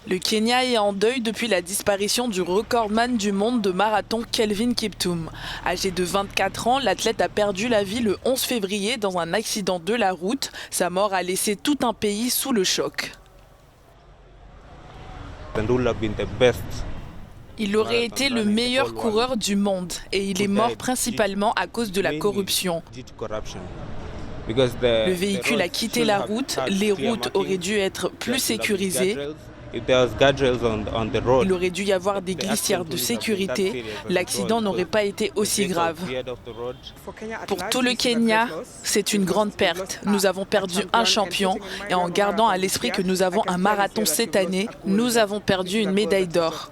Le Kenya est en deuil depuis la disparition du recordman du monde de marathon Kelvin Kiptum. Âgé de 24 ans, l'athlète a perdu la vie le 11 février dans un accident de la route. Sa mort a laissé tout un pays sous le choc. Il aurait été le meilleur coureur du monde et il est mort principalement à cause de la corruption. Le véhicule a quitté la route, les routes auraient dû être plus sécurisées. Il aurait dû y avoir des glissières de sécurité, l'accident n'aurait pas été aussi grave. Pour tout le Kenya, c'est une grande perte. Nous avons perdu un champion et en gardant à l'esprit que nous avons un marathon cette année, nous avons perdu une médaille d'or.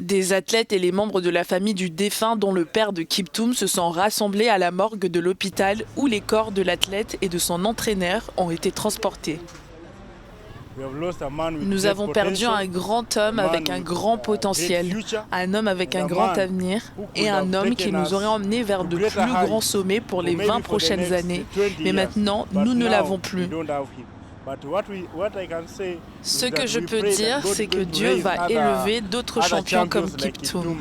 Des athlètes et les membres de la famille du défunt, dont le père de Kiptum, se sont rassemblés à la morgue de l'hôpital où les corps de l'athlète et de son entraîneur ont été transportés. Nous avons perdu un grand homme avec un grand potentiel, un homme avec un grand avenir et un homme qui nous aurait emmenés vers de plus grands sommets pour les 20 prochaines années. Mais maintenant, nous ne l'avons plus. Ce que je peux dire, c'est que Dieu va élever d'autres champions comme Kiptum.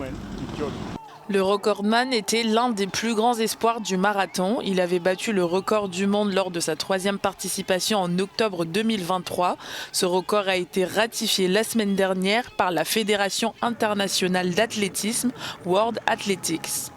Le recordman était l'un des plus grands espoirs du marathon. Il avait battu le record du monde lors de sa 3e participation en octobre 2023. Ce record a été ratifié la semaine dernière par la Fédération internationale d'athlétisme, World Athletics.